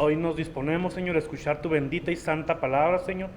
Hoy nos disponemos, Señor, a escuchar tu bendita y santa palabra, Señor.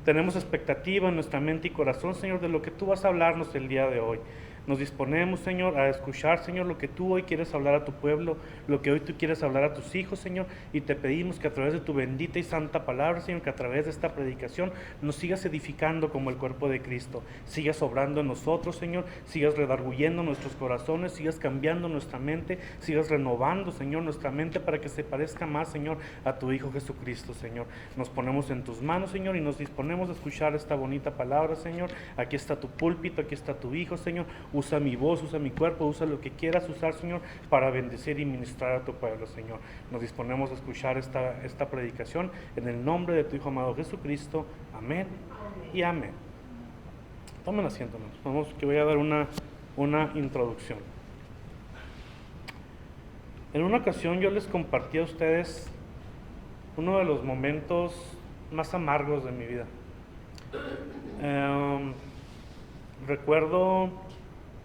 Tenemos expectativa en nuestra mente y corazón, Señor, de lo que tú vas a hablarnos el día de hoy. Nos disponemos, Señor, a escuchar, Señor, lo que tú hoy quieres hablar a tu pueblo, lo que hoy tú quieres hablar a tus hijos, Señor, y te pedimos que a través de tu bendita y santa palabra, Señor, que a través de esta predicación nos sigas edificando como el cuerpo de Cristo, sigas obrando en nosotros, Señor, sigas redarguyendo nuestros corazones, sigas cambiando nuestra mente, sigas renovando, Señor, nuestra mente para que se parezca más, Señor, a tu Hijo Jesucristo, Señor. Nos ponemos en tus manos, Señor, y nos disponemos a escuchar esta bonita palabra, Señor. Aquí está tu púlpito, aquí está tu Hijo, Señor. Usa mi voz, usa mi cuerpo, usa lo que quieras usar, Señor, para bendecir y ministrar a tu pueblo, Señor. Nos disponemos a escuchar esta predicación en el nombre de tu Hijo amado Jesucristo. Amén y amén. Tomen asiento, hermanos. Vamos, que voy a dar una introducción. En una ocasión yo les compartí a ustedes uno de los momentos más amargos de mi vida. Recuerdo,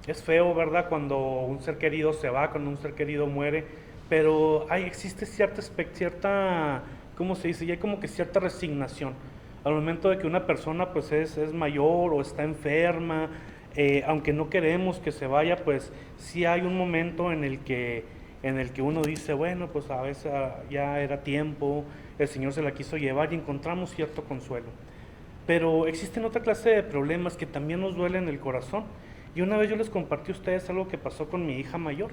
es feo, ¿verdad?, cuando un ser querido se va, cuando un ser querido muere, pero existe cierta, ¿cómo se dice? Ya hay como que cierta resignación al momento de que una persona pues es mayor o está enferma, aunque no queremos que se vaya, pues sí hay un momento en el que uno dice, bueno, pues a veces ya era tiempo, el Señor se la quiso llevar y encontramos cierto consuelo. Pero existen otra clase de problemas que también nos duelen el corazón. Y una vez yo les compartí a ustedes algo que pasó con mi hija mayor.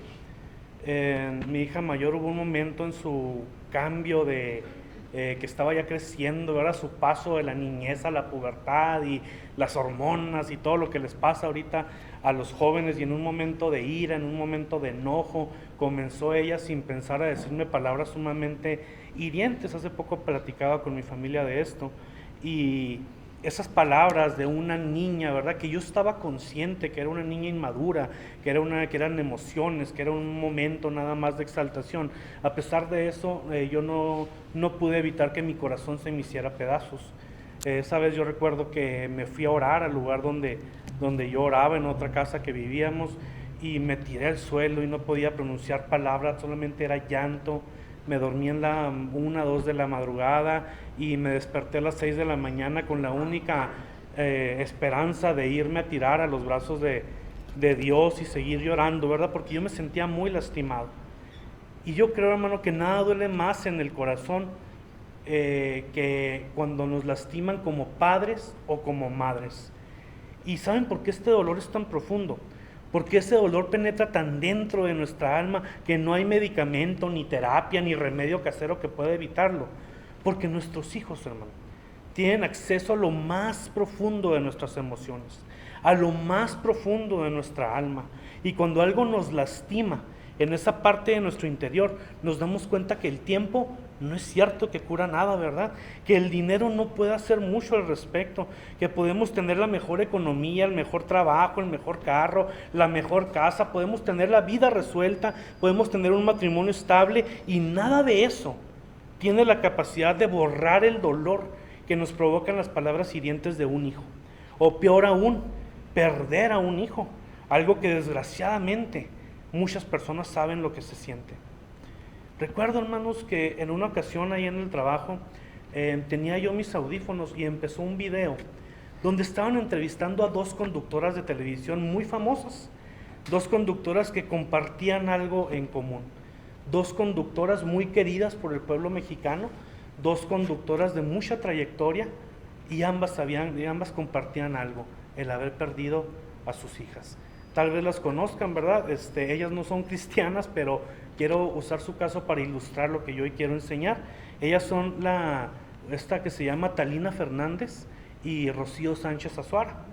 Mi hija mayor hubo un momento en su cambio que estaba ya creciendo, ¿verdad? Su paso de la niñez a la pubertad y las hormonas y todo lo que les pasa ahorita a los jóvenes, y en un momento de ira, en un momento de enojo, comenzó ella sin pensar a decirme palabras sumamente hirientes. Hace poco platicaba con mi familia de esto y esas palabras de una niña, ¿verdad? Que yo estaba consciente que era una niña inmadura, que eran emociones, que era un momento nada más de exaltación. A pesar de eso, yo no pude evitar que mi corazón se me hiciera pedazos. Esa vez yo recuerdo que me fui a orar al lugar donde yo oraba, en otra casa que vivíamos, y me tiré al suelo y no podía pronunciar palabras, solamente era llanto. Me dormí en la 1, 2 de la madrugada y me desperté a las 6 de la mañana con la única esperanza de irme a tirar a los brazos de Dios y seguir llorando, ¿verdad? Porque yo me sentía muy lastimado. Y yo creo, hermano, que nada duele más en el corazón que cuando nos lastiman como padres o como madres. ¿Y saben por qué este dolor es tan profundo? Porque ese dolor penetra tan dentro de nuestra alma que no hay medicamento, ni terapia, ni remedio casero que pueda evitarlo. Porque nuestros hijos, hermano, tienen acceso a lo más profundo de nuestras emociones, a lo más profundo de nuestra alma. Y cuando algo nos lastima en esa parte de nuestro interior, nos damos cuenta que el tiempo no es cierto que cura nada, ¿verdad? Que el dinero no puede hacer mucho al respecto, que podemos tener la mejor economía, el mejor trabajo, el mejor carro, la mejor casa, podemos tener la vida resuelta, podemos tener un matrimonio estable, y nada de eso tiene la capacidad de borrar el dolor que nos provocan las palabras hirientes de un hijo. O peor aún, perder a un hijo, algo que desgraciadamente muchas personas saben lo que se siente. Recuerdo, hermanos, que en una ocasión ahí en el trabajo tenía yo mis audífonos y empezó un video donde estaban entrevistando a 2 conductoras de televisión muy famosas, 2 conductoras que compartían algo en común, 2 conductoras muy queridas por el pueblo mexicano, 2 conductoras de mucha trayectoria, y ambas compartían algo: el haber perdido a sus hijas. Tal vez las conozcan, ¿verdad? Ellas no son cristianas, pero quiero usar su caso para ilustrar lo que yo hoy quiero enseñar. Ellas son esta que se llama Talina Fernández y Rocío Sánchez Azuara.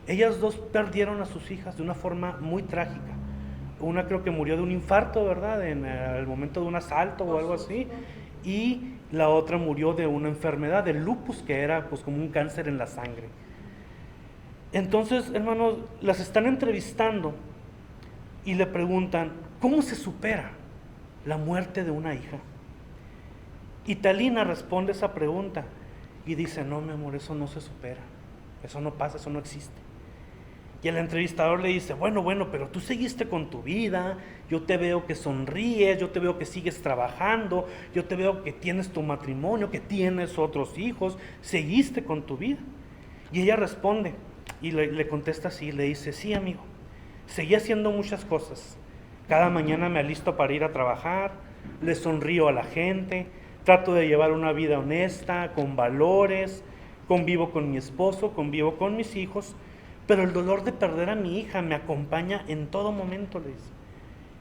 Ellas 2 perdieron a sus hijas de una forma muy trágica. Una creo que murió de un infarto, ¿verdad? En el momento de un asalto o algo así. Y la otra murió de una enfermedad, del lupus, que era pues como un cáncer en la sangre. Entonces, hermanos, las están entrevistando y le preguntan, ¿cómo se supera la muerte de una hija? Y Talina responde esa pregunta y dice, no, mi amor, eso no se supera, eso no pasa, eso no existe. Y el entrevistador le dice, bueno, pero tú seguiste con tu vida, yo te veo que sonríes, yo te veo que sigues trabajando, yo te veo que tienes tu matrimonio, que tienes otros hijos, seguiste con tu vida. Y ella responde y le contesta así, le dice, sí, amigo, seguí haciendo muchas cosas. Cada mañana me alisto para ir a trabajar, le sonrío a la gente, trato de llevar una vida honesta, con valores, convivo con mi esposo, convivo con mis hijos, pero el dolor de perder a mi hija me acompaña en todo momento, le dice.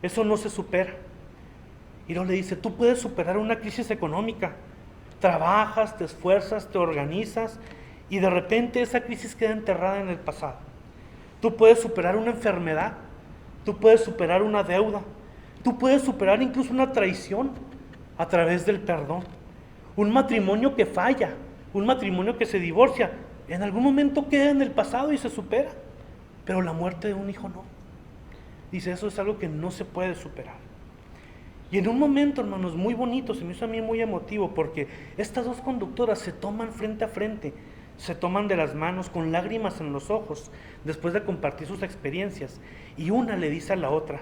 Eso no se supera. Y luego le dice, tú puedes superar una crisis económica, trabajas, te esfuerzas, te organizas, y de repente esa crisis queda enterrada en el pasado. Tú puedes superar una enfermedad, tú puedes superar una deuda, tú puedes superar incluso una traición a través del perdón. Un matrimonio que falla, un matrimonio que se divorcia, en algún momento queda en el pasado y se supera, pero la muerte de un hijo no. Dice, eso es algo que no se puede superar. Y en un momento, hermanos, muy bonito, se me hizo a mí muy emotivo, porque estas dos conductoras se toman frente a frente, se toman de las manos con lágrimas en los ojos, después de compartir sus experiencias, y una le dice a la otra,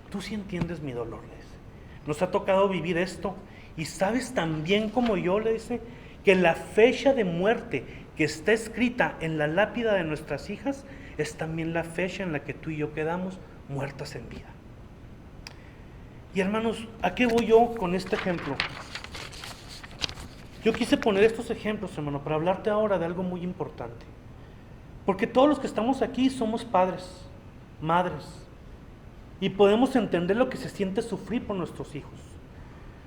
tú sí entiendes mi dolor, le dice. Nos ha tocado vivir esto, y sabes tan bien como yo, le dice, que la fecha de muerte que está escrita en la lápida de nuestras hijas es también la fecha en la que tú y yo quedamos muertas en vida. Y hermanos, ¿a qué voy yo con este ejemplo? Yo quise poner estos ejemplos, hermano, para hablarte ahora de algo muy importante. Porque todos los que estamos aquí somos padres, madres, y podemos entender lo que se siente sufrir por nuestros hijos.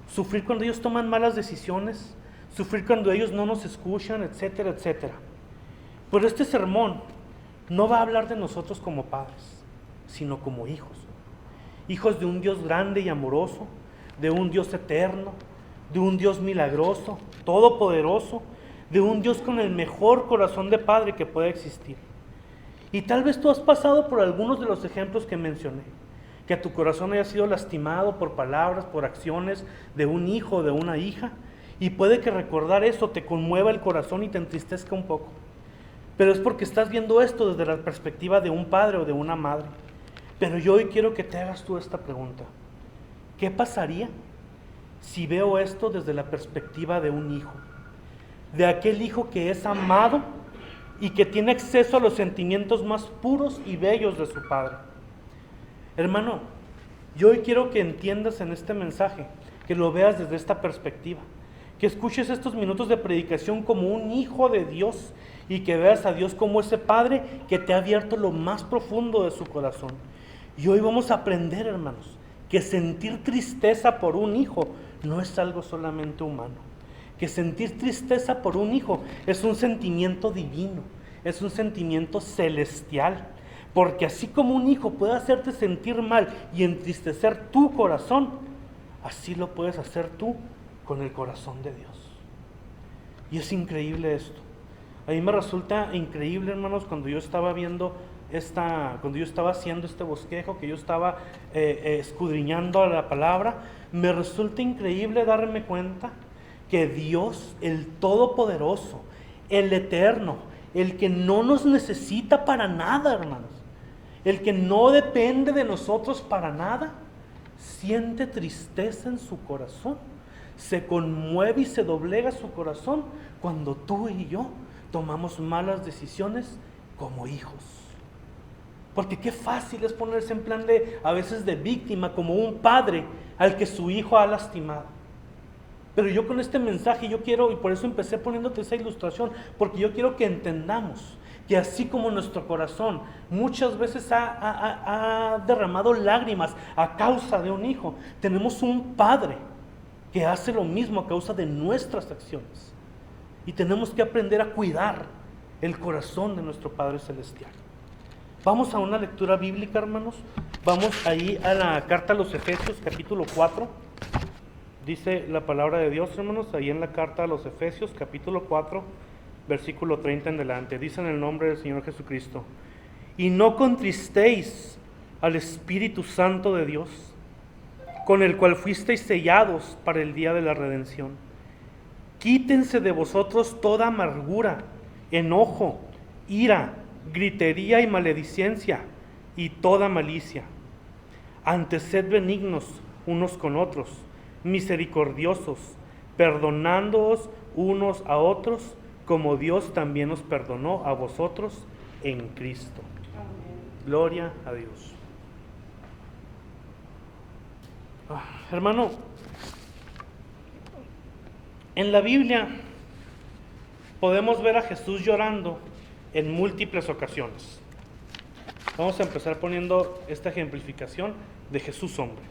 Sufrir cuando ellos toman malas decisiones, sufrir cuando ellos no nos escuchan, etcétera, etcétera. Pero este sermón no va a hablar de nosotros como padres, sino como hijos. Hijos de un Dios grande y amoroso, de un Dios eterno, de un Dios milagroso, todopoderoso, de un Dios con el mejor corazón de padre que pueda existir. Y tal vez tú has pasado por algunos de los ejemplos que mencioné, que tu corazón haya sido lastimado por palabras, por acciones de un hijo o de una hija, y puede que recordar eso te conmueva el corazón y te entristezca un poco. Pero es porque estás viendo esto desde la perspectiva de un padre o de una madre. Pero yo hoy quiero que te hagas tú esta pregunta. ¿Qué pasaría si veo esto desde la perspectiva de un hijo? De aquel hijo que es amado y que tiene acceso a los sentimientos más puros y bellos de su padre. Hermano, yo hoy quiero que entiendas en este mensaje, que lo veas desde esta perspectiva, que escuches estos minutos de predicación como un hijo de Dios y que veas a Dios como ese Padre que te ha abierto lo más profundo de su corazón. Y hoy vamos a aprender, hermanos, que sentir tristeza por un hijo no es algo solamente humano. Que sentir tristeza por un hijo es un sentimiento divino, es un sentimiento celestial. Porque así como un hijo puede hacerte sentir mal y entristecer tu corazón, así lo puedes hacer tú con el corazón de Dios. Y es increíble esto. A mí me resulta increíble, hermanos, cuando yo estaba viendo cuando yo estaba haciendo este bosquejo, que yo estaba escudriñando la palabra, me resulta increíble darme cuenta que Dios, el Todopoderoso, el Eterno, el que no nos necesita para nada, hermanos, el que no depende de nosotros para nada, siente tristeza en su corazón, se conmueve y se doblega su corazón cuando tú y yo tomamos malas decisiones como hijos. Porque qué fácil es ponerse en plan a veces de víctima, como un padre al que su hijo ha lastimado. Pero yo con este mensaje yo quiero, y por eso empecé poniéndote esa ilustración, porque yo quiero que entendamos que así como nuestro corazón muchas veces ha derramado lágrimas a causa de un hijo, tenemos un Padre que hace lo mismo a causa de nuestras acciones. Y tenemos que aprender a cuidar el corazón de nuestro Padre Celestial. Vamos a una lectura bíblica, hermanos. Vamos ahí a la carta a los Efesios, capítulo 4. Dice la palabra de Dios, hermanos, ahí en la carta a los Efesios, capítulo 4, versículo 30 en adelante. Dice en el nombre del Señor Jesucristo: y no contristéis al Espíritu Santo de Dios, con el cual fuisteis sellados para el día de la redención. Quítense de vosotros toda amargura, enojo, ira, gritería y maledicencia y toda malicia. Antes sed benignos unos con otros, misericordiosos, perdonándoos unos a otros, como Dios también os perdonó a vosotros en Cristo. Amén. Gloria a Dios. Hermano, en la Biblia podemos ver a Jesús llorando en múltiples ocasiones. Vamos a empezar poniendo esta ejemplificación de Jesús hombre.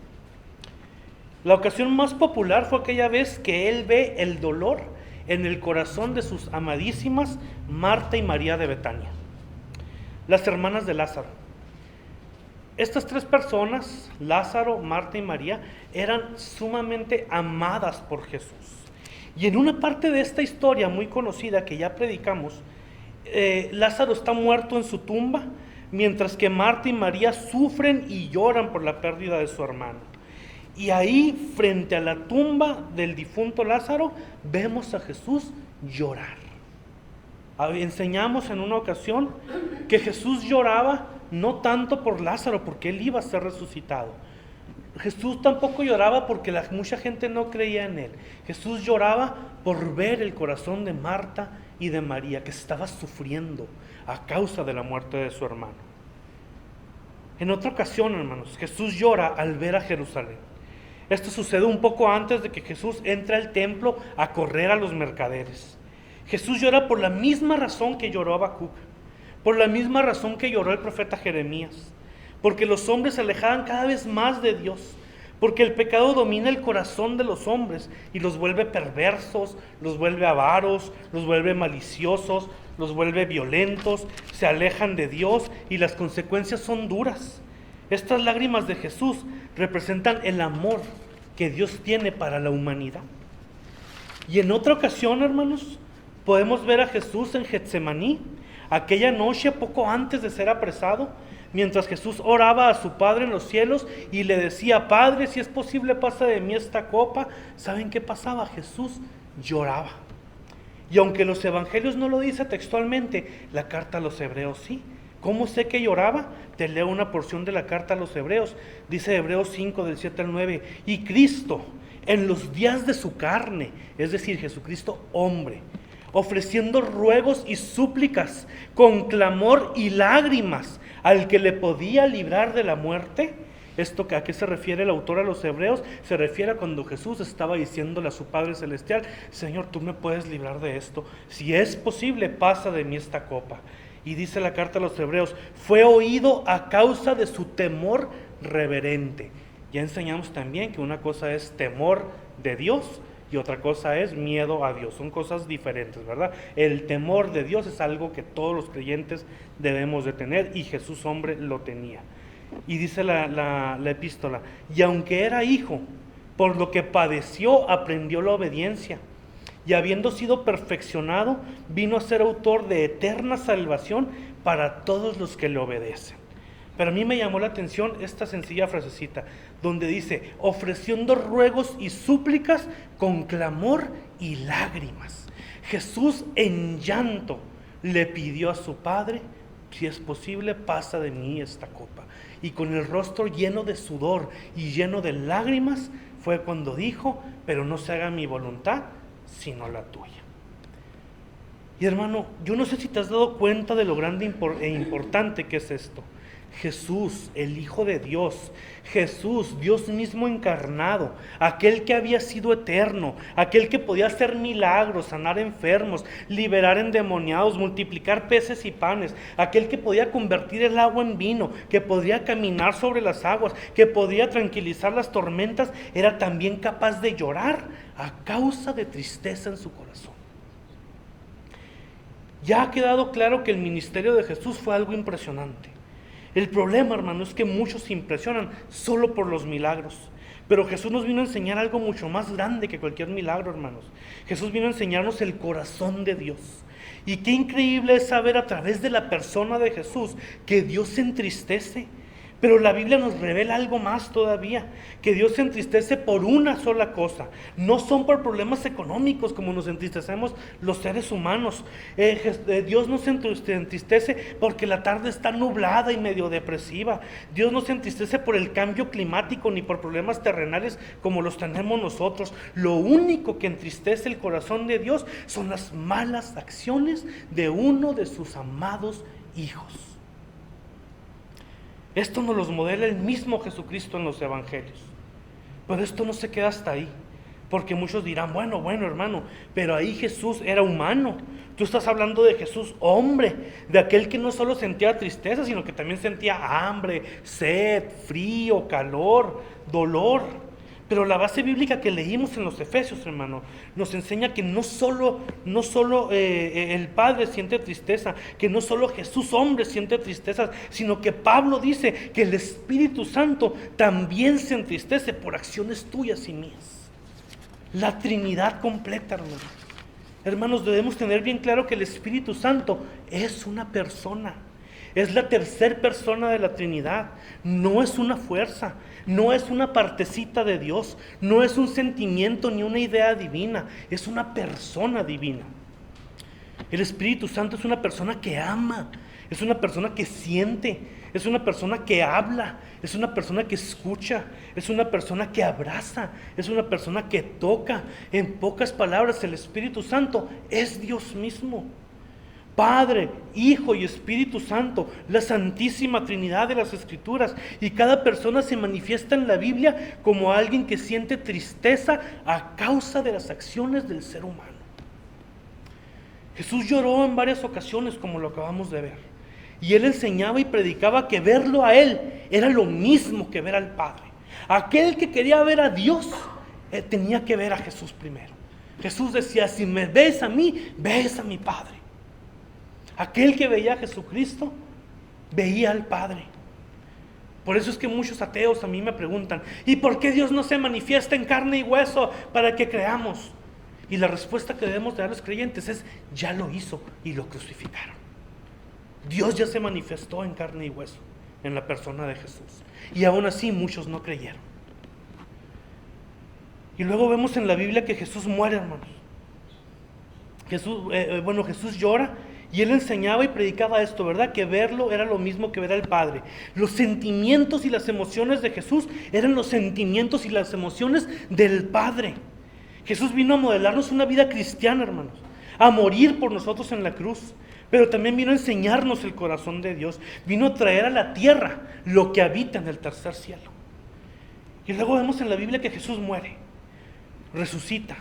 La ocasión más popular fue aquella vez que él ve el dolor en el corazón de sus amadísimas Marta y María de Betania, las hermanas de Lázaro. Estas tres personas, Lázaro, Marta y María, eran sumamente amadas por Jesús. Y en una parte de esta historia muy conocida que ya predicamos, Lázaro está muerto en su tumba, mientras que Marta y María sufren y lloran por la pérdida de su hermano. Y ahí, frente a la tumba del difunto Lázaro, vemos a Jesús llorar. Enseñamos en una ocasión que Jesús lloraba no tanto por Lázaro, porque él iba a ser resucitado. Jesús tampoco lloraba porque mucha gente no creía en él. Jesús lloraba por ver el corazón de Marta y de María, que estaba sufriendo a causa de la muerte de su hermano. En otra ocasión, hermanos, Jesús llora al ver a Jerusalén. Esto sucede un poco antes de que Jesús entre al templo a correr a los mercaderes. Jesús llora por la misma razón que lloró Habacuc, por la misma razón que lloró el profeta Jeremías, porque los hombres se alejaban cada vez más de Dios, porque el pecado domina el corazón de los hombres y los vuelve perversos, los vuelve avaros, los vuelve maliciosos, los vuelve violentos, se alejan de Dios y las consecuencias son duras. Estas lágrimas de Jesús representan el amor que Dios tiene para la humanidad. Y en otra ocasión, hermanos, podemos ver a Jesús en Getsemaní, aquella noche poco antes de ser apresado, mientras Jesús oraba a su Padre en los cielos y le decía: Padre, si es posible, pasa de mí esta copa. ¿Saben qué pasaba? Jesús lloraba. Y aunque los evangelios no lo dice textualmente, la carta a los hebreos sí. ¿Cómo sé que lloraba? Te leo una porción de la carta a los hebreos. Dice Hebreos 5, del 7 al 9. Y Cristo, en los días de su carne, es decir, Jesucristo hombre, ofreciendo ruegos y súplicas con clamor y lágrimas al que le podía librar de la muerte. ¿Esto a qué se refiere el autor a los hebreos? Se refiere a cuando Jesús estaba diciéndole a su Padre Celestial: Señor, tú me puedes librar de esto. Si es posible, pasa de mí esta copa. Y dice la carta a los hebreos: fue oído a causa de su temor reverente. Ya enseñamos también que una cosa es temor de Dios y otra cosa es miedo a Dios. Son cosas diferentes, ¿verdad? El temor de Dios es algo que todos los creyentes debemos de tener, y Jesús hombre lo tenía. Y dice la epístola: y aunque era hijo, por lo que padeció aprendió la obediencia, y habiendo sido perfeccionado, vino a ser autor de eterna salvación para todos los que le obedecen. Pero a mí me llamó la atención esta sencilla frasecita, donde dice: ofreciendo ruegos y súplicas con clamor y lágrimas. Jesús en llanto le pidió a su Padre: si es posible, pasa de mí esta copa. Y con el rostro lleno de sudor y lleno de lágrimas fue cuando dijo: pero no se haga mi voluntad, sino la tuya. Y hermano, yo no sé si te has dado cuenta de lo grande e importante que es esto. Jesús, el Hijo de Dios, Jesús, Dios mismo encarnado, aquel que había sido eterno, aquel que podía hacer milagros, sanar enfermos, liberar endemoniados, multiplicar peces y panes, aquel que podía convertir el agua en vino, que podía caminar sobre las aguas, que podía tranquilizar las tormentas, era también capaz de llorar a causa de tristeza en su corazón. Ya ha quedado claro que el ministerio de Jesús fue algo impresionante. El problema, hermano, es que muchos se impresionan solo por los milagros. Pero Jesús nos vino a enseñar algo mucho más grande que cualquier milagro, hermanos. Jesús vino a enseñarnos el corazón de Dios. Y qué increíble es saber a través de la persona de Jesús que Dios se entristece Pero la Biblia nos revela algo más todavía, que Dios se entristece por una sola cosa. No son por problemas económicos como nos entristecemos los seres humanos. Dios no se entristece porque la tarde está nublada y medio depresiva. Dios no se entristece por el cambio climático ni por problemas terrenales como los tenemos nosotros. Lo único que entristece el corazón de Dios son las malas acciones de uno de sus amados hijos. Esto nos los modela el mismo Jesucristo en los evangelios. Pero esto no se queda hasta ahí, porque muchos dirán, bueno hermano, pero ahí Jesús era humano. Tú estás hablando de Jesús hombre, de aquel que no solo sentía tristeza, sino que también sentía hambre, sed, frío, calor, dolor. Pero la base bíblica que leímos en los Efesios, hermano, nos enseña que no solo el Padre siente tristeza, que no solo Jesús hombre siente tristeza, sino que Pablo dice que el Espíritu Santo también se entristece por acciones tuyas y mías. La Trinidad completa, hermano. Hermanos, debemos tener bien claro que el Espíritu Santo es una persona. Es la tercera persona de la Trinidad. No es una fuerza, no es una partecita de Dios, no es un sentimiento ni una idea divina, es una persona divina. El Espíritu Santo es una persona que ama, es una persona que siente, es una persona que habla, es una persona que escucha, es una persona que abraza, es una persona que toca. En pocas palabras, el Espíritu Santo es Dios mismo. Padre, Hijo y Espíritu Santo, la Santísima Trinidad de las Escrituras. Y cada persona se manifiesta en la Biblia como alguien que siente tristeza a causa de las acciones del ser humano. Jesús lloró en varias ocasiones, como lo acabamos de ver. Y Él enseñaba y predicaba que verlo a Él era lo mismo que ver al Padre. Aquel que quería ver a Dios, tenía que ver a Jesús primero. Jesús decía, si me ves a mí, ves a mi Padre. Aquel que veía a Jesucristo, veía al Padre. Por eso es que muchos ateos a mí me preguntan, ¿y por qué Dios no se manifiesta en carne y hueso para que creamos? Y la respuesta que debemos dar a los creyentes es, ya lo hizo y lo crucificaron. Dios ya se manifestó en carne y hueso, en la persona de Jesús. Y aún así muchos no creyeron. Y luego vemos en la Biblia que Jesús muere, hermanos. Jesús llora. Y Él enseñaba y predicaba esto, ¿verdad? Que verlo era lo mismo que ver al Padre. Los sentimientos y las emociones de Jesús eran los sentimientos y las emociones del Padre. Jesús vino a modelarnos una vida cristiana, hermanos, a morir por nosotros en la cruz, pero también vino a enseñarnos el corazón de Dios. Vino a traer a la tierra lo que habita en el tercer cielo. Y luego vemos en la Biblia que Jesús muere, resucita,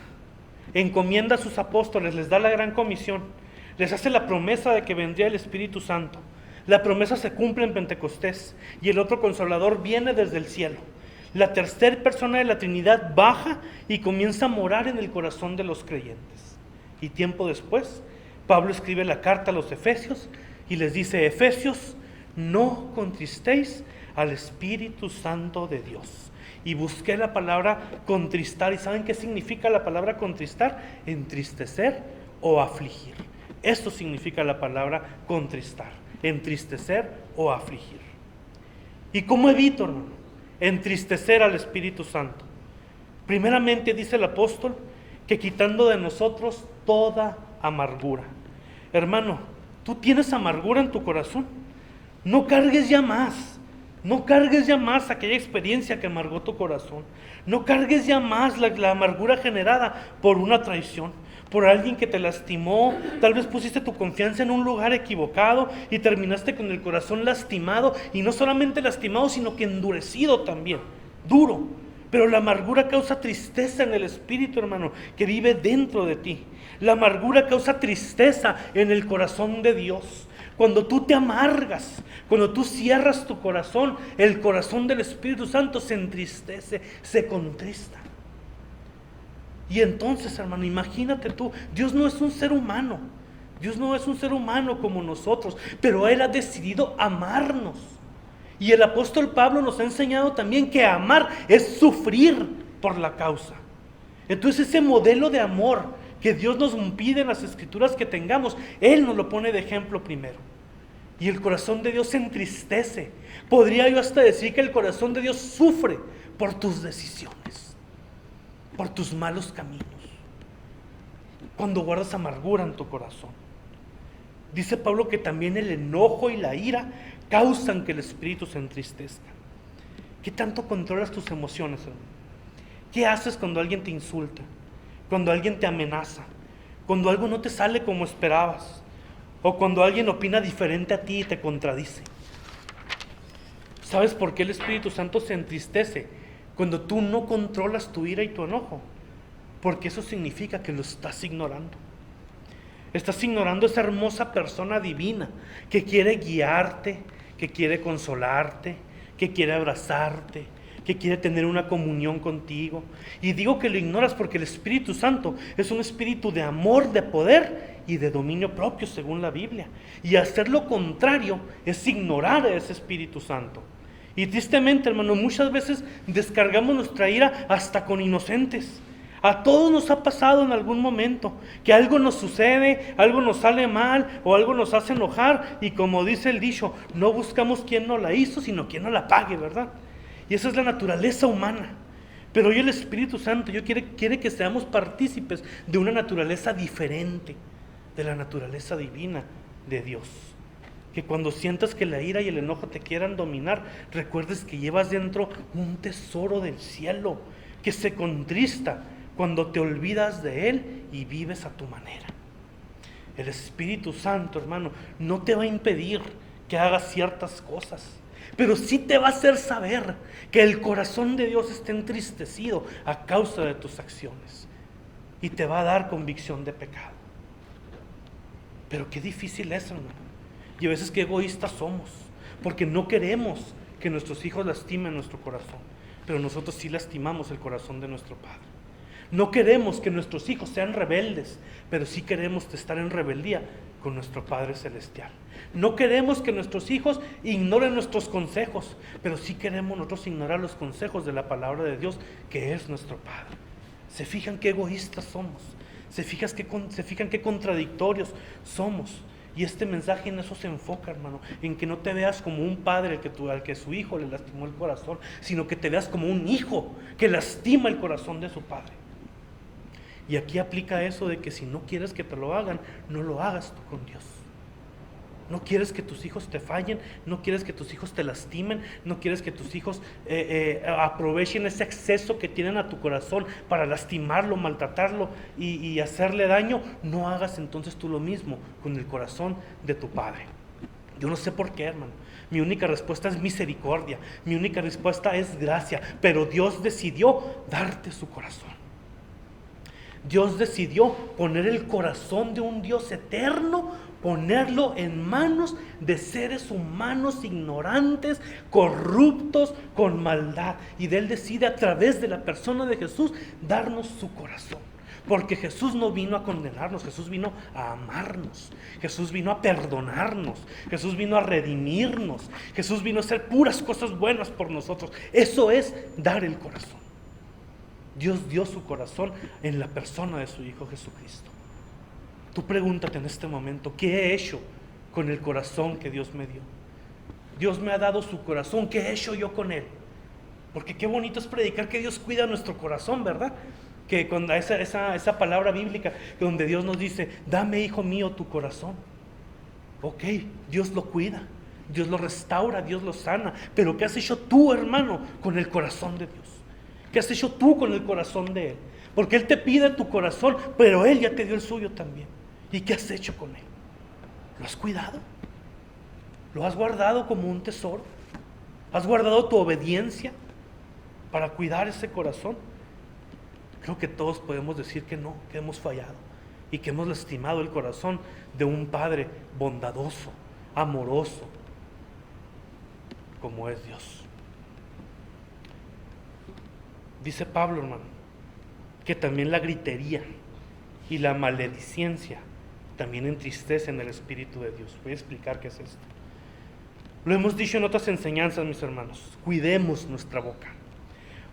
encomienda a sus apóstoles, les da la gran comisión. Les hace la promesa de que vendría el Espíritu Santo. La promesa se cumple en Pentecostés y el otro Consolador viene desde el cielo. La tercera persona de la Trinidad baja y comienza a morar en el corazón de los creyentes. Y tiempo después, Pablo escribe la carta a los Efesios y les dice, Efesios, no contristéis al Espíritu Santo de Dios. Y busqué la palabra contristar. ¿Y saben qué significa la palabra contristar? Entristecer o afligir. Esto significa la palabra contristar, entristecer o afligir. ¿Y cómo evito, hermano, entristecer al Espíritu Santo? Primeramente dice el apóstol que quitando de nosotros toda amargura. Hermano, ¿tú tienes amargura en tu corazón? No cargues ya más. No cargues ya más aquella experiencia que amargó tu corazón. No cargues ya más la amargura generada por una traición, por alguien que te lastimó. Tal vez pusiste tu confianza en un lugar equivocado y terminaste con el corazón lastimado, y no solamente lastimado, sino que endurecido también, duro. Pero la amargura causa tristeza en el espíritu, hermano, que vive dentro de ti. La amargura causa tristeza en el corazón de Dios. Cuando tú te amargas, cuando tú cierras tu corazón, el corazón del Espíritu Santo se entristece, se contrista. Y entonces, hermano, imagínate tú, Dios no es un ser humano. Dios no es un ser humano como nosotros, pero Él ha decidido amarnos. Y el apóstol Pablo nos ha enseñado también que amar es sufrir por la causa. Entonces ese modelo de amor que Dios nos pide en las Escrituras que tengamos, Él nos lo pone de ejemplo primero. Y el corazón de Dios se entristece. Podría yo hasta decir que el corazón de Dios sufre por tus decisiones, por tus malos caminos, cuando guardas amargura en tu corazón. Dice Pablo que también el enojo y la ira causan que el espíritu se entristezca. ¿Qué tanto controlas tus emociones, hermano? ¿Qué haces cuando alguien te insulta? Cuando alguien te amenaza? Cuando algo no te sale como esperabas? ¿O cuando alguien opina diferente a ti y te contradice? ¿Sabes por qué el Espíritu Santo se entristece? Cuando tú no controlas tu ira y tu enojo. Porque eso significa que lo estás ignorando. Estás ignorando esa hermosa persona divina que quiere guiarte, que quiere consolarte, que quiere abrazarte, que quiere tener una comunión contigo. Y digo que lo ignoras porque el Espíritu Santo es un espíritu de amor, de poder y de dominio propio, según la Biblia. Y hacer lo contrario es ignorar a ese Espíritu Santo. Y tristemente, hermano, muchas veces descargamos nuestra ira hasta con inocentes. A todos nos ha pasado en algún momento que algo nos sucede, algo nos sale mal o algo nos hace enojar, y como dice el dicho, no buscamos quién nos la hizo, sino quién nos la pague, ¿verdad? Y esa es la naturaleza humana. Pero hoy el Espíritu Santo quiere que seamos partícipes de una naturaleza diferente, de la naturaleza divina de Dios. Que cuando sientas que la ira y el enojo te quieran dominar, recuerdes que llevas dentro un tesoro del cielo que se contrista cuando te olvidas de Él y vives a tu manera. El Espíritu Santo, hermano, no te va a impedir que hagas ciertas cosas, pero sí te va a hacer saber que el corazón de Dios está entristecido a causa de tus acciones, y te va a dar convicción de pecado. Pero qué difícil es, hermano, y a veces qué egoístas somos, porque no queremos que nuestros hijos lastimen nuestro corazón, pero nosotros sí lastimamos el corazón de nuestro Padre. No queremos que nuestros hijos sean rebeldes, pero sí queremos estar en rebeldía con nuestro Padre Celestial. No queremos que nuestros hijos ignoren nuestros consejos, pero sí queremos nosotros ignorar los consejos de la palabra de Dios, que es nuestro Padre. ¿Se fijan qué egoístas somos? ¿Se fijan qué contradictorios somos? Y este mensaje en eso se enfoca, hermano, en que no te veas como un padre al que su hijo le lastimó el corazón, sino que te veas como un hijo que lastima el corazón de su padre. Y aquí aplica eso de que si no quieres que te lo hagan, no lo hagas tú con Dios. No quieres que tus hijos te fallen, no quieres que tus hijos te lastimen, no quieres que tus hijos aprovechen ese acceso que tienen a tu corazón para lastimarlo, maltratarlo y hacerle daño. No hagas entonces tú lo mismo con el corazón de tu padre. Yo no sé por qué, hermano. Mi única respuesta es misericordia, mi única respuesta es gracia, pero Dios decidió darte su corazón. Dios decidió poner el corazón de un Dios eterno, ponerlo en manos de seres humanos ignorantes, corruptos, con maldad. Y Él decide a través de la persona de Jesús darnos su corazón. Porque Jesús no vino a condenarnos, Jesús vino a amarnos, Jesús vino a perdonarnos, Jesús vino a redimirnos, Jesús vino a hacer puras cosas buenas por nosotros. Eso es dar el corazón. Dios dio su corazón en la persona de su Hijo Jesucristo. Tú pregúntate en este momento, ¿qué he hecho con el corazón que Dios me dio? Dios me ha dado su corazón, ¿qué he hecho yo con él? Porque qué bonito es predicar que Dios cuida nuestro corazón, ¿verdad? Que cuando esa palabra bíblica donde Dios nos dice, dame, hijo mío, tu corazón. Ok, Dios lo cuida, Dios lo restaura, Dios lo sana. Pero ¿qué has hecho tú, hermano, con el corazón de Dios? ¿Qué has hecho tú con el corazón de Él? Porque Él te pide tu corazón, pero Él ya te dio el suyo también. ¿Y qué has hecho con Él? ¿Lo has cuidado? ¿Lo has guardado como un tesoro? ¿Has guardado tu obediencia para cuidar ese corazón? Creo que todos podemos decir que no, que hemos fallado y que hemos lastimado el corazón de un Padre bondadoso, amoroso, como es Dios. Dice Pablo, hermano, que también la gritería y la maledicencia también entristecen el Espíritu de Dios. Voy a explicar qué es esto. Lo hemos dicho en otras enseñanzas, mis hermanos. Cuidemos nuestra boca.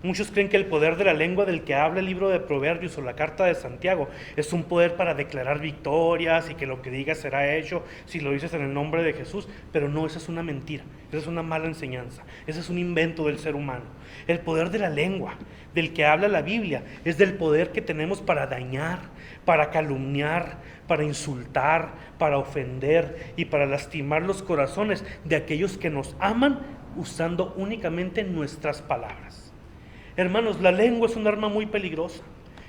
Muchos creen que el poder de la lengua del que habla el libro de Proverbios o la carta de Santiago es un poder para declarar victorias y que lo que digas será hecho si lo dices en el nombre de Jesús, pero no, esa es una mentira, esa es una mala enseñanza, ese es un invento del ser humano. El poder de la lengua del que habla la Biblia es del poder que tenemos para dañar, para calumniar, para insultar, para ofender y para lastimar los corazones de aquellos que nos aman usando únicamente nuestras palabras. Hermanos, la lengua es un arma muy peligrosa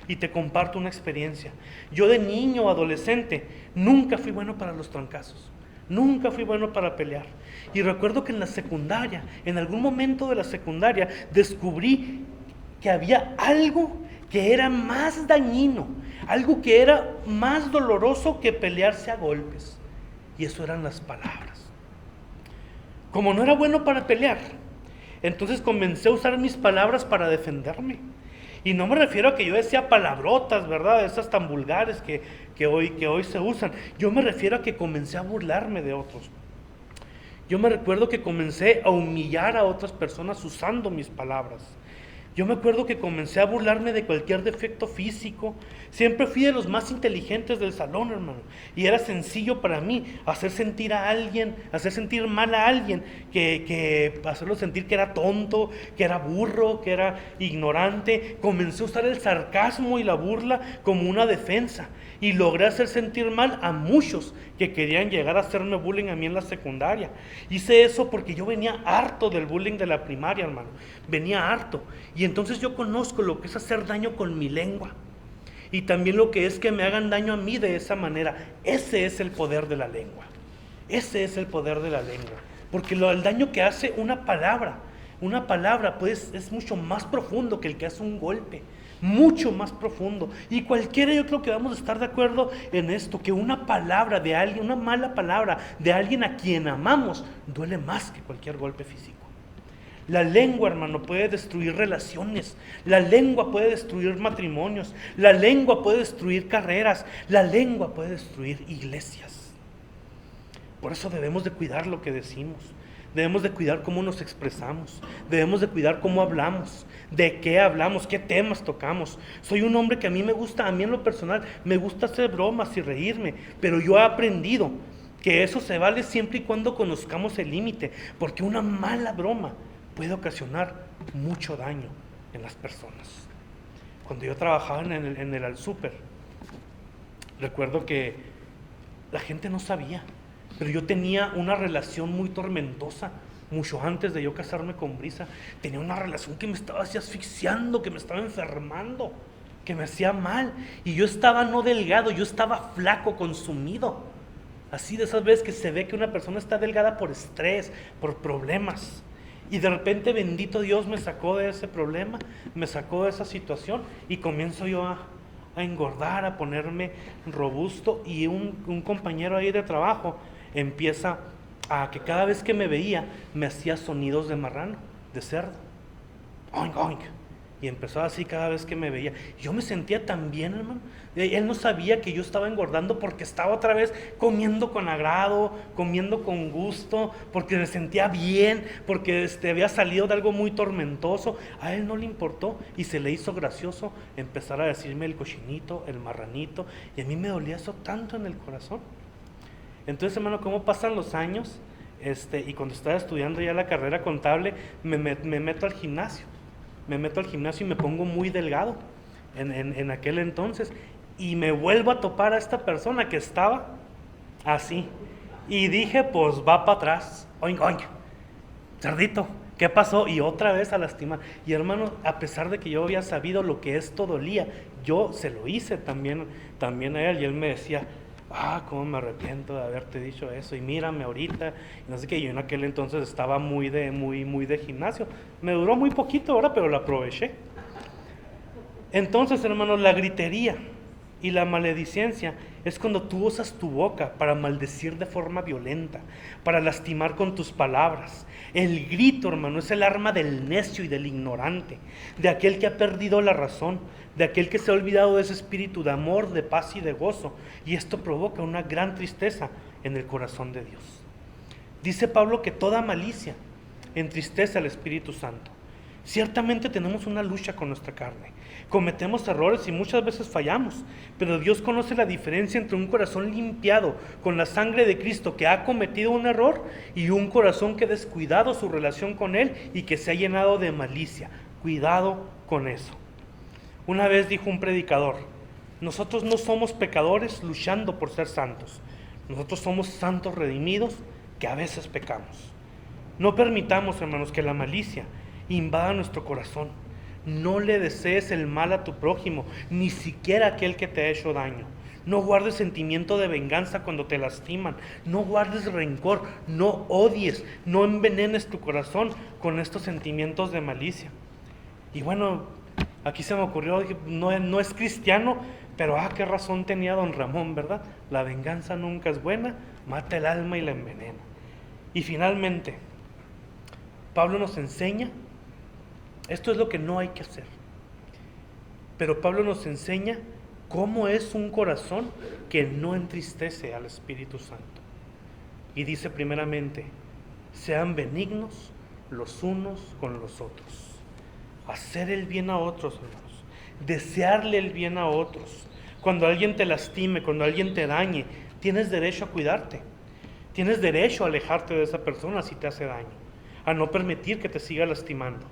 y te comparto una experiencia. Yo de niño o adolescente nunca fui bueno para los trancazos, nunca fui bueno para pelear. Y recuerdo que en la secundaria, en algún momento de la secundaria, descubrí que había algo que era más dañino, algo que era más doloroso que pelearse a golpes. Y eso eran las palabras. Como no era bueno para pelear, entonces comencé a usar mis palabras para defenderme. Y no me refiero a que yo decía palabrotas, ¿verdad? Esas tan vulgares que hoy se usan. Yo me refiero a que comencé a burlarme de otros. Yo me recuerdo que comencé a humillar a otras personas usando mis palabras. Yo me acuerdo que comencé a burlarme de cualquier defecto físico. Siempre fui de los más inteligentes del salón, hermano. Y era sencillo para mí hacer sentir a alguien, hacer sentir mal a alguien, que hacerlo sentir que era tonto, que era burro, que era ignorante. Comencé a usar el sarcasmo y la burla como una defensa. Y logré hacer sentir mal a muchos que querían llegar a hacerme bullying a mí en la secundaria. Hice eso porque yo venía harto del bullying de la primaria, hermano. Venía harto. Y entonces yo conozco lo que es hacer daño con mi lengua. Y también lo que es que me hagan daño a mí de esa manera. Ese es el poder de la lengua. Ese es el poder de la lengua. Porque el daño que hace una palabra pues es mucho más profundo que el que hace un golpe. Mucho más profundo. Y cualquiera, yo creo que vamos a estar de acuerdo en esto, que una palabra de alguien, una mala palabra de alguien a quien amamos, duele más que cualquier golpe físico. La lengua, hermano, puede destruir relaciones. La lengua puede destruir matrimonios. La lengua puede destruir carreras. La lengua puede destruir iglesias. Por eso debemos de cuidar lo que decimos. Debemos de cuidar cómo nos expresamos. Debemos de cuidar cómo hablamos. De qué hablamos, qué temas tocamos. Soy un hombre que a mí en lo personal, me gusta hacer bromas y reírme. Pero yo he aprendido que eso se vale siempre y cuando conozcamos el límite. Porque una mala broma puede ocasionar mucho daño en las personas. Cuando yo trabajaba en el Alsúper, recuerdo que la gente no sabía, pero yo tenía una relación muy tormentosa, mucho antes de yo casarme con Brisa. Tenía una relación que me estaba así asfixiando, que me estaba enfermando, que me hacía mal, y yo estaba no delgado, yo estaba flaco, consumido. Así de esas veces que se ve que una persona está delgada por estrés, por problemas. Y de repente, bendito Dios, me sacó de ese problema, me sacó de esa situación y comienzo yo a engordar, a ponerme robusto. Y un compañero ahí de trabajo empieza a que cada vez que me veía me hacía sonidos de marrano, de cerdo. Oink, oink. Y empezó así cada vez que me veía. Yo me sentía tan bien, hermano. Él no sabía que yo estaba engordando porque estaba otra vez comiendo con agrado, comiendo con gusto, porque me sentía bien, porque había salido de algo muy tormentoso. A él no le importó y se le hizo gracioso empezar a decirme el cochinito, el marranito, y a mí me dolía eso tanto en el corazón. Entonces, hermano, ¿cómo pasan los años? Y cuando estaba estudiando ya la carrera contable, me meto al gimnasio. Me meto al gimnasio y me pongo muy delgado en aquel entonces. Y me vuelvo a topar a esta persona que estaba así. Y dije, pues va para atrás. Oink, oink. Cerdito, ¿qué pasó? Y otra vez a lastimar. Y hermano, a pesar de que yo había sabido lo que esto dolía, yo se lo hice también a él. Y él me decía, cómo me arrepiento de haberte dicho eso, y mírame ahorita, y no sé qué. Yo en aquel entonces estaba muy de gimnasio. Me duró muy poquito ahora, pero lo aproveché. Entonces, hermanos, la gritería y la maledicencia es cuando tú usas tu boca para maldecir de forma violenta, para lastimar con tus palabras. El grito, hermano, es el arma del necio y del ignorante, de aquel que ha perdido la razón, de aquel que se ha olvidado de ese espíritu de amor, de paz y de gozo. Y esto provoca una gran tristeza en el corazón de Dios. Dice Pablo que toda malicia entristece al Espíritu Santo. Ciertamente tenemos una lucha con nuestra carne. Cometemos errores y muchas veces fallamos, pero Dios conoce la diferencia entre un corazón limpiado con la sangre de Cristo que ha cometido un error y un corazón que ha descuidado su relación con Él y que se ha llenado de malicia. Cuidado con eso. Una vez dijo un predicador: nosotros no somos pecadores luchando por ser santos. Nosotros somos santos redimidos que a veces pecamos. No permitamos, hermanos, que la malicia invada nuestro corazón. No le desees el mal a tu prójimo, ni siquiera a aquel que te ha hecho daño. No guardes sentimiento de venganza cuando te lastiman. No guardes rencor, no odies, no envenenes tu corazón con estos sentimientos de malicia. Y bueno, aquí se me ocurrió, no es cristiano, pero qué razón tenía don Ramón, ¿verdad? La venganza nunca es buena, mata el alma y la envenena. Y finalmente, Pablo nos enseña, esto es lo que no hay que hacer, pero Pablo nos enseña cómo es un corazón que no entristece al Espíritu Santo. Y dice primeramente: sean benignos los unos con los otros. Hacer el bien a otros, hermanos. Desearle el bien a otros. Cuando alguien te lastime, cuando alguien te dañe, tienes derecho a cuidarte. Tienes derecho a alejarte de esa persona si te hace daño, a no permitir que te siga lastimando,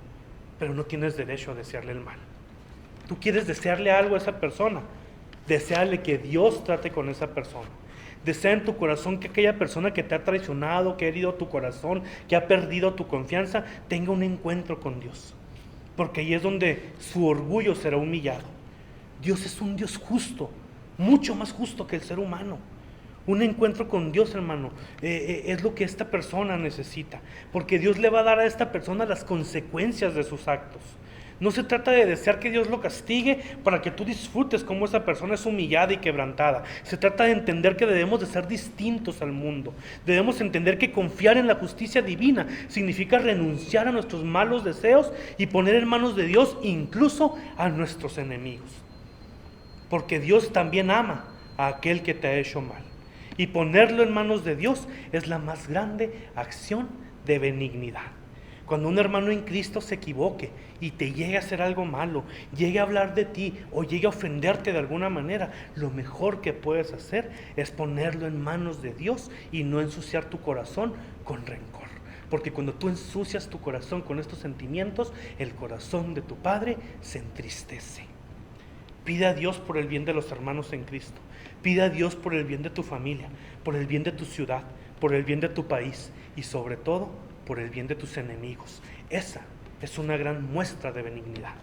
pero no tienes derecho a desearle el mal. Tú quieres desearle algo a esa persona, desearle que Dios trate con esa persona. Desea en tu corazón que aquella persona que te ha traicionado, que ha herido tu corazón, que ha perdido tu confianza, tenga un encuentro con Dios, porque ahí es donde su orgullo será humillado. Dios es un Dios justo, mucho más justo que el ser humano. Un encuentro con Dios, hermano, es lo que esta persona necesita, porque Dios le va a dar a esta persona las consecuencias de sus actos. No se trata de desear que Dios lo castigue para que tú disfrutes cómo esa persona es humillada y quebrantada. Se trata de entender que debemos de ser distintos al mundo. Debemos entender que confiar en la justicia divina significa renunciar a nuestros malos deseos y poner en manos de Dios incluso a nuestros enemigos. Porque Dios también ama a aquel que te ha hecho mal. Y ponerlo en manos de Dios es la más grande acción de benignidad. Cuando un hermano en Cristo se equivoque y te llegue a hacer algo malo, llegue a hablar de ti o llegue a ofenderte de alguna manera, lo mejor que puedes hacer es ponerlo en manos de Dios y no ensuciar tu corazón con rencor. Porque cuando tú ensucias tu corazón con estos sentimientos, el corazón de tu Padre se entristece. Pide a Dios por el bien de los hermanos en Cristo. Pide a Dios por el bien de tu familia, por el bien de tu ciudad, por el bien de tu país y sobre todo por el bien de tus enemigos. Esa es una gran muestra de benignidad.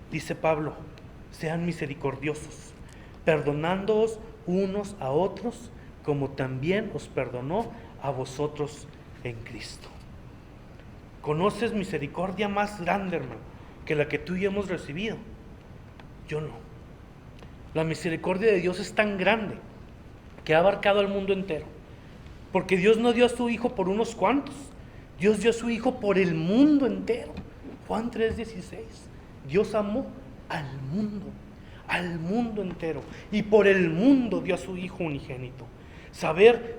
Dice Pablo: sean misericordiosos, perdonándoos unos a otros, como también os perdonó a vosotros en Cristo. ¿Conoces misericordia más grande, hermano, que la que tú y yo hemos recibido? Yo no. La misericordia de Dios es tan grande que ha abarcado al mundo entero. Porque Dios no dio a su Hijo por unos cuantos. Dios dio a su Hijo por el mundo entero. Juan 3:16. Dios amó al mundo entero. Y por el mundo dio a su Hijo unigénito.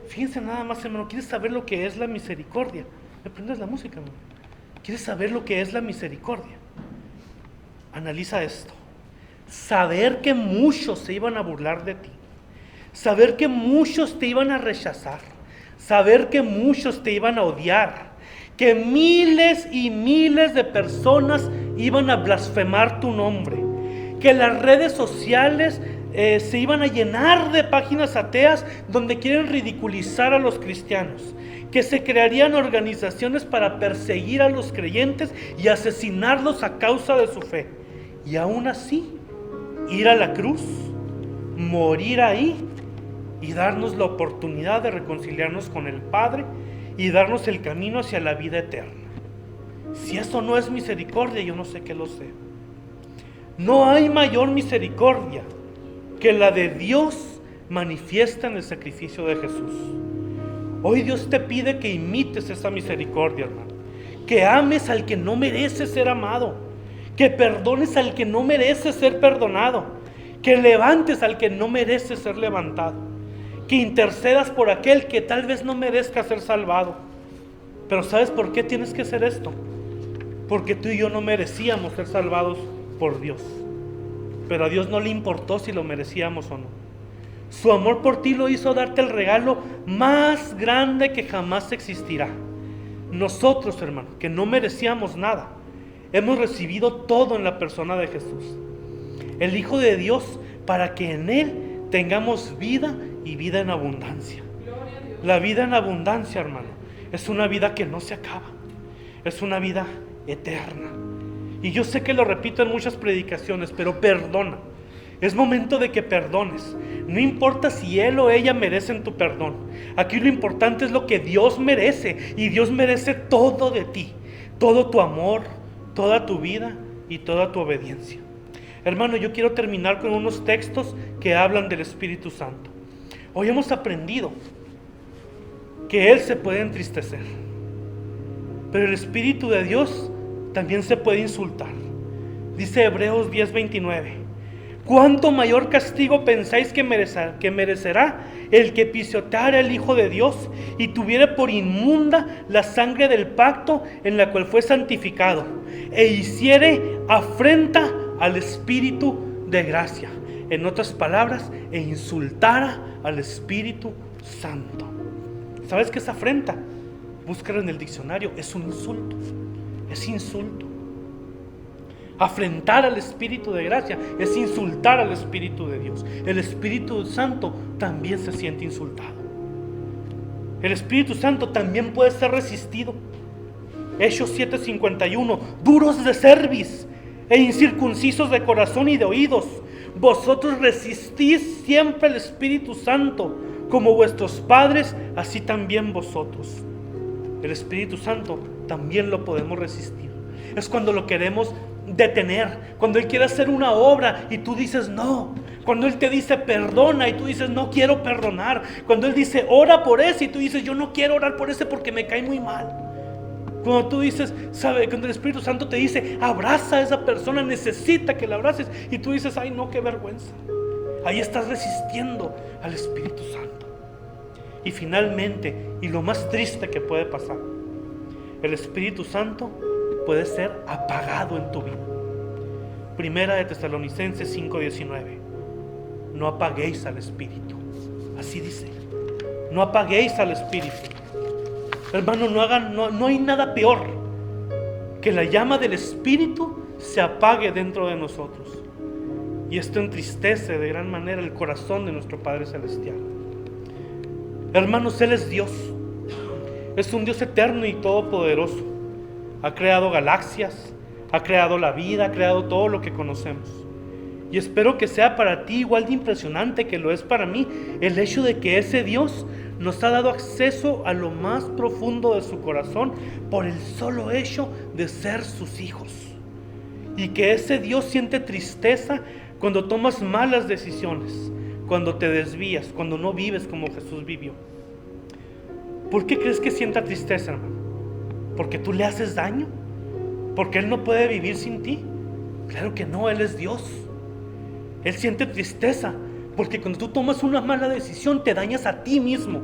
Fíjense nada más, hermano, ¿quieres saber lo que es la misericordia? ¿Me prendes la música, hermano? ¿Quieres saber lo que es la misericordia? Analiza esto. Saber que muchos se iban a burlar de ti. Saber que muchos te iban a rechazar. Saber que muchos te iban a odiar. Que miles y miles de personas iban a blasfemar tu nombre. Que las redes sociales se iban a llenar de páginas ateas donde quieren ridiculizar a los cristianos. Que se crearían organizaciones para perseguir a los creyentes y asesinarlos a causa de su fe. Y aún así, ir a la cruz, morir ahí y darnos la oportunidad de reconciliarnos con el Padre y darnos el camino hacia la vida eterna. Si eso no es misericordia, yo no sé qué lo sé. No hay mayor misericordia que la de Dios manifiesta en el sacrificio de Jesús. Hoy Dios te pide que imites esa misericordia, hermano. Que ames al que no merece ser amado. Que perdones al que no merece ser perdonado. Que levantes al que no merece ser levantado. Que intercedas por aquel que tal vez no merezca ser salvado. Pero ¿sabes por qué tienes que hacer esto? porque tú y yo no merecíamos ser salvados por Dios. Pero a Dios no le importó si lo merecíamos o no. Su amor por ti lo hizo darte el regalo más grande que jamás existirá. Nosotros, hermano, que no merecíamos nada, hemos recibido todo en la persona de Jesús, el Hijo de Dios, para que en Él tengamos vida y vida en abundancia. La vida en abundancia, hermano, es una vida que no se acaba, es una vida eterna. Y yo sé que lo repito en muchas predicaciones, pero perdona. Es momento de que perdones. No importa si él o ella merecen tu perdón. Aquí lo importante es lo que Dios merece. Y Dios merece todo de ti. Todo tu amor, toda tu vida y toda tu obediencia. Hermano, yo quiero terminar con unos textos que hablan del Espíritu Santo. Hoy hemos aprendido que Él se puede entristecer, pero el Espíritu de Dios también se puede insultar. Dice Hebreos 10:29: ¿cuánto mayor castigo pensáis que merecerá el que pisoteara al Hijo de Dios y tuviera por inmunda la sangre del pacto en la cual fue santificado, e hiciere afrenta al Espíritu de gracia? En otras palabras, e insultara al Espíritu Santo. ¿Sabes qué es afrenta? Búscalo en el diccionario. Es un insulto. Es insulto. Afrentar al Espíritu de gracia es insultar al Espíritu de Dios. El Espíritu Santo también se siente insultado. El Espíritu Santo también puede ser resistido. Hechos 7:51: duros de cerviz e incircuncisos de corazón y de oídos, vosotros resistís siempre al Espíritu Santo, como vuestros padres, así también vosotros. El Espíritu Santo también lo podemos resistir. Es cuando lo queremos detener, cuando Él quiere hacer una obra y tú dices no, cuando Él te dice perdona y tú dices no quiero perdonar, cuando Él dice ora por ese y tú dices yo no quiero orar por ese porque me cae muy mal. Cuando tú dices, cuando el Espíritu Santo te dice abraza a esa persona, necesita que la abraces, y tú dices ay no, qué vergüenza. Ahí estás resistiendo al Espíritu Santo. Y finalmente, y lo más triste que puede pasar, el Espíritu Santo puede ser apagado en tu vida. Primera de Tesalonicenses 5:19: no apaguéis al Espíritu. Así dice, no apaguéis al Espíritu. Hermano, no hay nada peor que la llama del Espíritu se apague dentro de nosotros. Y esto entristece de gran manera el corazón de nuestro Padre Celestial. Hermanos, Él es Dios. Es un Dios eterno y todopoderoso. Ha creado galaxias, ha creado la vida, ha creado todo lo que conocemos. Y espero que sea para ti igual de impresionante que lo es para mí el hecho de que ese Dios nos ha dado acceso a lo más profundo de su corazón por el solo hecho de ser sus hijos. Y que ese Dios siente tristeza cuando tomas malas decisiones, cuando te desvías, cuando no vives como Jesús vivió. ¿Por qué crees que sienta tristeza, hermano? ¿Porque tú le haces daño? ¿Porque Él no puede vivir sin ti? Claro que no, Él es Dios. Él siente tristeza porque cuando tú tomas una mala decisión te dañas a ti mismo.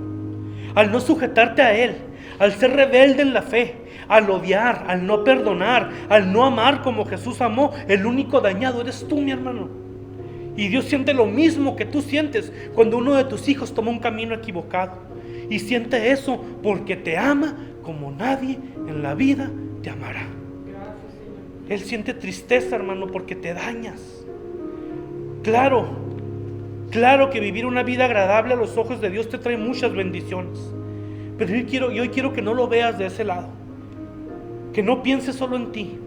Al no sujetarte a Él, al ser rebelde en la fe, al odiar, al no perdonar, al no amar como Jesús amó, el único dañado eres tú, mi hermano. Y Dios siente lo mismo que tú sientes cuando uno de tus hijos toma un camino equivocado. Y siente eso porque te ama como nadie en la vida te amará. Él siente tristeza, hermano, porque te dañas. Claro que vivir una vida agradable a los ojos de Dios te trae muchas bendiciones. Pero hoy quiero que no lo veas de ese lado. Que no pienses solo en ti,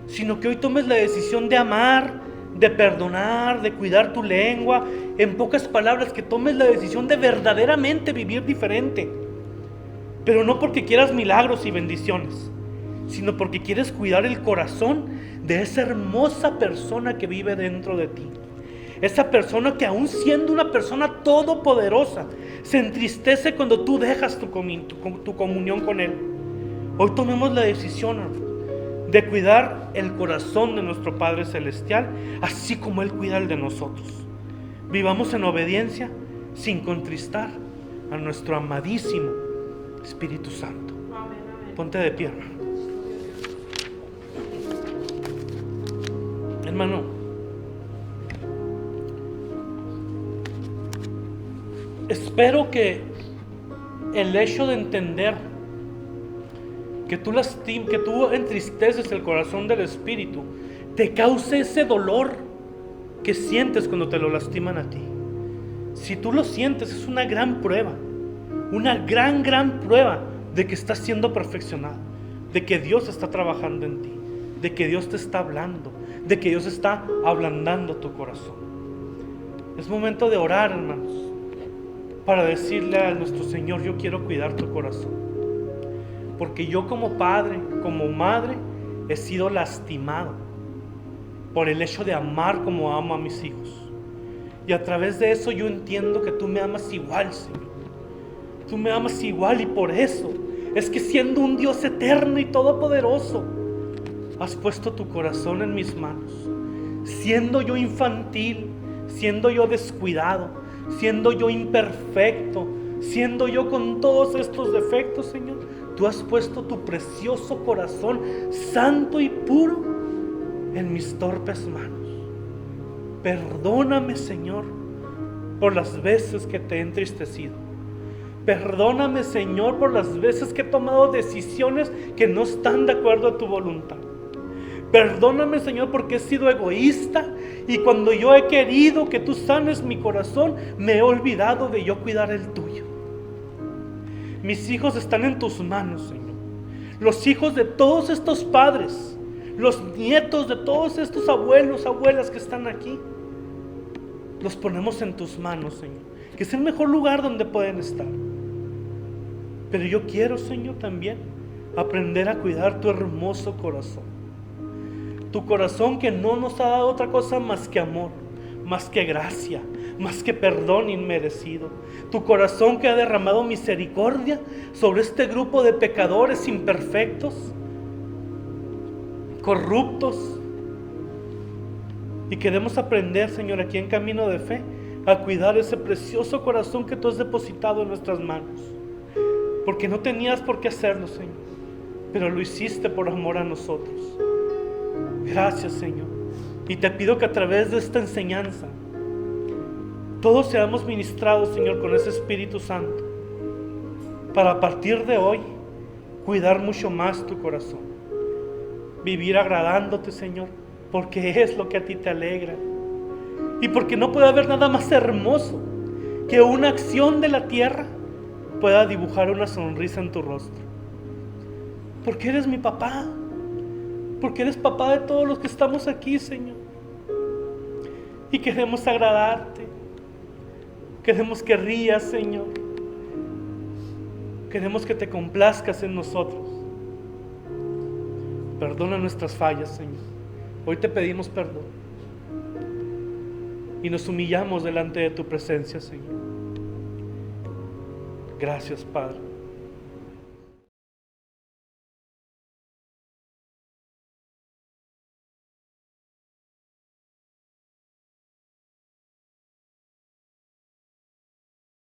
sino que hoy tomes la decisión de amar, de perdonar, de cuidar tu lengua. En pocas palabras, que tomes la decisión de verdaderamente vivir diferente. Pero no porque quieras milagros y bendiciones, sino porque quieres cuidar el corazón de esa hermosa persona que vive dentro de ti. Esa persona que aún siendo una persona todopoderosa, se entristece cuando tú dejas tu comunión con Él. Hoy tomemos la decisión de cuidar el corazón de nuestro Padre Celestial, así como Él cuida el de nosotros. Vivamos en obediencia sin contristar a nuestro amadísimo Espíritu Santo. Ponte de pie, hermano. Hermano, espero que el hecho de entender que tú entristeces el corazón del Espíritu, te cause ese dolor que sientes cuando te lo lastiman a ti. Si tú lo sientes, es una gran prueba, una gran prueba de que estás siendo perfeccionado, de que Dios está trabajando en ti, de que Dios te está hablando, de que Dios está ablandando tu corazón. Es momento de orar, hermanos, para decirle a nuestro Señor: yo quiero cuidar tu corazón, porque yo como padre, como madre, he sido lastimado por el hecho de amar como amo a mis hijos. Y a través de eso yo entiendo que tú me amas igual, Señor. Tú me amas igual, y por eso es que, siendo un Dios eterno y todopoderoso, has puesto tu corazón en mis manos. Siendo yo infantil, siendo yo descuidado, siendo yo imperfecto, siendo yo con todos estos defectos, Señor, tú has puesto tu precioso corazón santo y puro en mis torpes manos. Perdóname, Señor, por las veces que te he entristecido. Perdóname, Señor, por las veces que he tomado decisiones que no están de acuerdo a tu voluntad. Perdóname, Señor, porque he sido egoísta, y cuando yo he querido que tú sanes mi corazón, me he olvidado de yo cuidar el tuyo. Mis hijos están en tus manos, Señor. Los hijos de todos estos padres, los nietos de todos estos abuelos, abuelas que están aquí, los ponemos en tus manos, Señor, que es el mejor lugar donde pueden estar. Pero yo quiero, Señor, también aprender a cuidar tu hermoso corazón. Tu corazón que no nos ha dado otra cosa más que amor, más que gracia, más que perdón inmerecido. Tu corazón que ha derramado misericordia sobre este grupo de pecadores imperfectos, corruptos. Y queremos aprender, Señor, aquí en Camino de Fe, a cuidar ese precioso corazón que tú has depositado en nuestras manos. Porque no tenías por qué hacerlo, Señor, pero lo hiciste por amor a nosotros. Gracias, Señor. Y te pido que a través de esta enseñanza todos seamos ministrados, Señor, con ese Espíritu Santo, para a partir de hoy cuidar mucho más tu corazón, vivir agradándote, Señor, porque es lo que a ti te alegra, y porque no puede haber nada más hermoso que una acción de la tierra pueda dibujar una sonrisa en tu rostro. Porque eres mi papá, porque eres papá de todos los que estamos aquí, Señor, y queremos agradarte. Queremos que rías, Señor. Queremos que te complazcas en nosotros. Perdona nuestras fallas, Señor. Hoy te pedimos perdón y nos humillamos delante de tu presencia, Señor. Gracias, Padre.